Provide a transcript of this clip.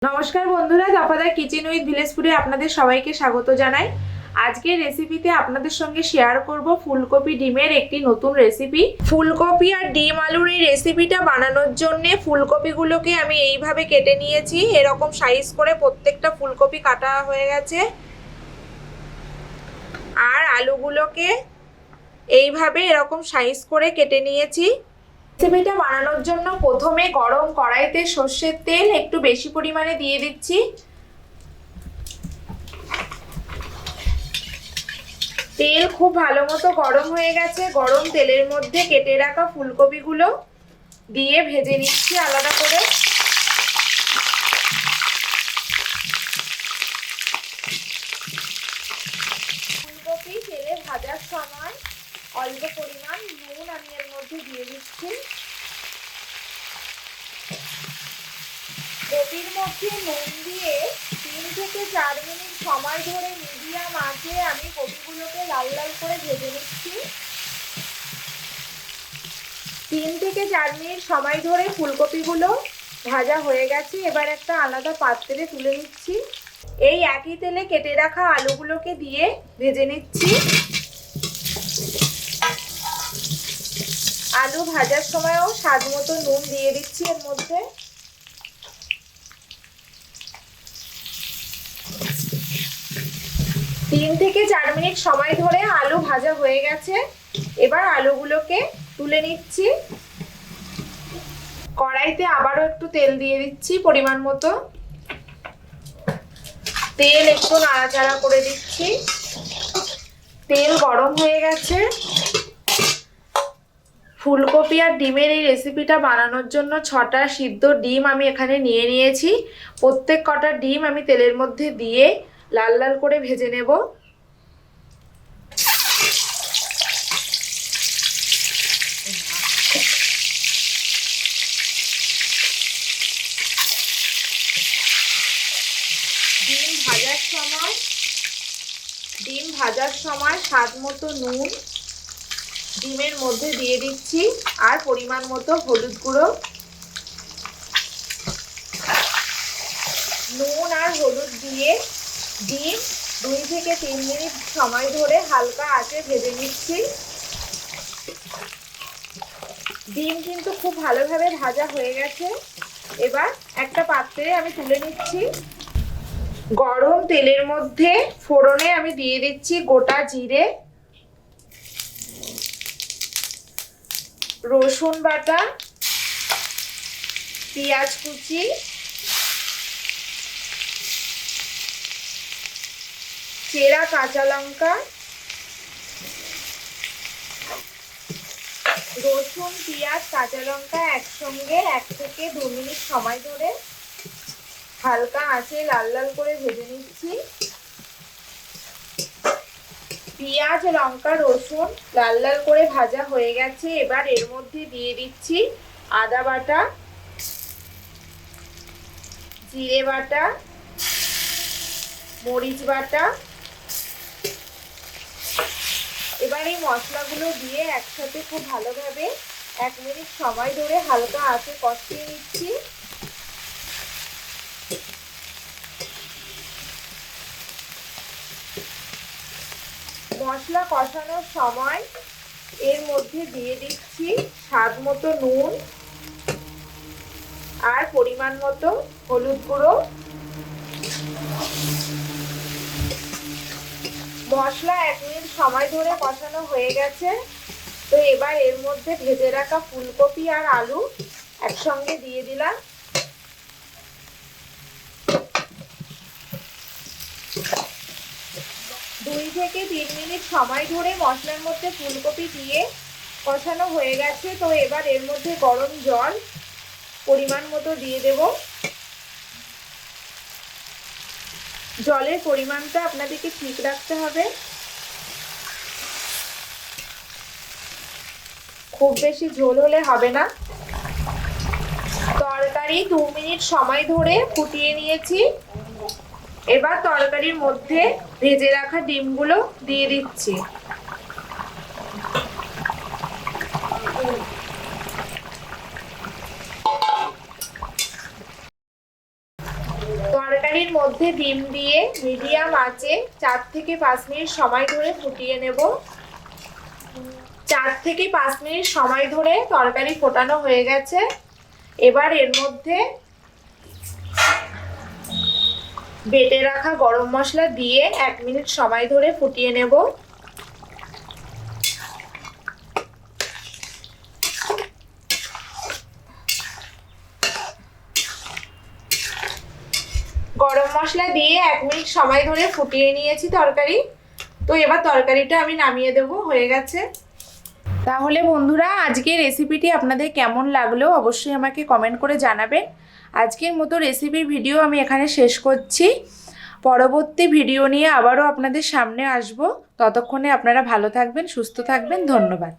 নমস্কার বন্ধুরা, দফাদার kitchen with ভিলেজপুরে আপনাদের সবাইকে স্বাগত জানাই। আজকের রেসিপিতে আপনাদের সঙ্গে শেয়ার করব ফুলকপি ডিমের একটি নতুন রেসিপি। ফুলকপি আর ডিম আলুর এই রেসিপিটা বানানোর জন্য ফুলকপিগুলোকে আমি এইভাবে কেটে নিয়েছি। এরকম সাইজ করে প্রত্যেকটা ফুলকপি কাটা হয়ে গেছে। আর আলুগুলোকে এইভাবে এরকম সাইজ করে কেটে নিয়েছি। রেসিপিটা বানানোর জন্য প্রথমে গরম কড়াইতে সর্ষের তেল একটু বেশি পরিমাণে দিয়ে দিচ্ছি। তেল খুব ভালো মতো গরম হয়ে গেছে। গরম তেলের মধ্যে কেটে রাখা ফুলকপিগুলো দিয়ে ভেজে নিচ্ছি আলাদা করে। ফুলকপি তেলে ভাজার সময় অল্প পরিমাণ নুন আমি এর মধ্যে দিয়ে দিচ্ছি। কপির মধ্যে নুন দিয়ে 3 থেকে 4 মিনিট সময় ধরে মিডিয়াম আঁচে আমি কপিগুলোকে লাল লাল করে ভেজে নিচ্ছি। 3 থেকে 4 মিনিট সময় ধরে ফুলকপিগুলো ভাজা হয়ে গেছে। এবার একটা আলাদা পাত্রে তুলে নিচ্ছি। এই একই তেলে কেটে রাখা আলুগুলোকে দিয়ে ভেজে নিচ্ছি। আলু ভাজার সময়ও স্বাদ মতো নুন দিয়ে দিচ্ছি এর মধ্যে। তিন থেকে 4 মিনিট সময় ধরে আলু ভাজা হয়ে গেছে। এবার আলুগুলোকে তুলে নিচ্ছি। কড়াইতে আবারও একটু তেল দিয়ে দিচ্ছি পরিমাণ মতো। তেল একটু নাড়াচাড়া করে দিচ্ছি। তেল গরম হয়ে গেছে। ফুলকপি আর ডিমের এই রেসিপিটা বানানোর জন্য 6টা সিদ্ধ ডিম আমি এখানে নিয়ে নিয়েছি। প্রত্যেক কটা ডিম আমি তেলের মধ্যে দিয়ে লাল লাল করে ভেজে নেব। ডিম ভাজার সময় স্বাদ মতো নুন ডিমের মধ্যে দিয়ে দিচ্ছি আর পরিমাণ মতো হলুদ গুঁড়ো। নুন আর হলুদ দিয়ে ডিম 2 থেকে 3 মিনিট সময় ধরে হালকা আঁচে ভেজে নিচ্ছি। ডিম কিন্তু খুব ভালোভাবে ভাজা হয়ে গেছে। এবার একটা পাত্রে আমি তুলে নিচ্ছি। গরম তেলের মধ্যে ফোড়নে আমি দিয়ে দিচ্ছি গোটা জিরে, রসুন বাটা, পেঁয়াজ কুচি, চেরা কাঁচা লঙ্কা। রসুন, পেঁয়াজ, কাঁচা লঙ্কা একসঙ্গে 1 থেকে 2 মিনিট সময় ধরে হালকা আঁচে লাল লাল করে ভেজে নিচ্ছি। পেঁয়াজ, লঙ্কা, রসুন লাল লাল করে ভাজা হয়ে গেছে। এবার এর মধ্যে দিয়ে দিচ্ছি আদা বাটা, জিরে বাটা, মরিচ বাটা। এবার এই মশলাগুলো দিয়ে একসাথে খুব ভালোভাবে 1 মিনিট সময় ধরে হালকা আঁচে কষিয়ে নিচ্ছি। মশলা কষানোর সময় এর মধ্যে দিয়ে দিচ্ছি স্বাদ মতো নুন আর পরিমাণ মতো হলুদ গুঁড়ো। মশলা 1 মিনিট সময় ধরে কষানো হয়ে গেছে। তো এবার এর মধ্যে ভেজে রাখা ফুলকপি আর আলু একসঙ্গে দিয়ে দিলাম। দুই থেকে 3 মিনিট সময় ধরে মশলার মধ্যে ফুলকপি দিয়ে কষানো হয়ে গেছে। তো এবার এর মধ্যে গরম জল পরিমাণ মতো দিয়ে দেব। জলের পরিমাণটা আপনাদেরকে ঠিক রাখতে হবে। খুব বেশি ঝোল হলে হবে না। তরকারি 2 মিনিট সময় ধরে ফুটিয়ে নিয়েছি। এবার তরকারির মধ্যে ভেজে রাখা ডিমগুলো দিয়ে দিচ্ছি। তরকারির মধ্যে ডিম দিয়ে মিডিয়াম আঁচে 4 থেকে 5 মিনিট সময় ধরে ফুটিয়ে নেব। 4 থেকে 5 মিনিট সময় ধরে তরকারি ফোটানো হয়ে গেছে। এবার এর মধ্যে বেটে রাখা গরম মশলা দিয়ে 1 মিনিট সময় ধরে ফুটিয়ে নেব। গরম মশলা দিয়ে 1 মিনিট সময় ধরে ফুটিয়ে নিয়েছি তরকারি। তো এবার তরকারিটা আমি নামিয়ে দেব, হয়ে গেছে। তাহলে বন্ধুরা, আজকের রেসিপিটি আপনাদের কেমন লাগলো অবশ্যই আমাকে কমেন্ট করে জানাবেন। আজকের মতো রেসিপির ভিডিও আমি এখানে শেষ করছি। পরবর্তী ভিডিও নিয়ে আবারও আপনাদের সামনে আসব। ততক্ষণে আপনারা ভালো থাকবেন, সুস্থ থাকবেন। ধন্যবাদ।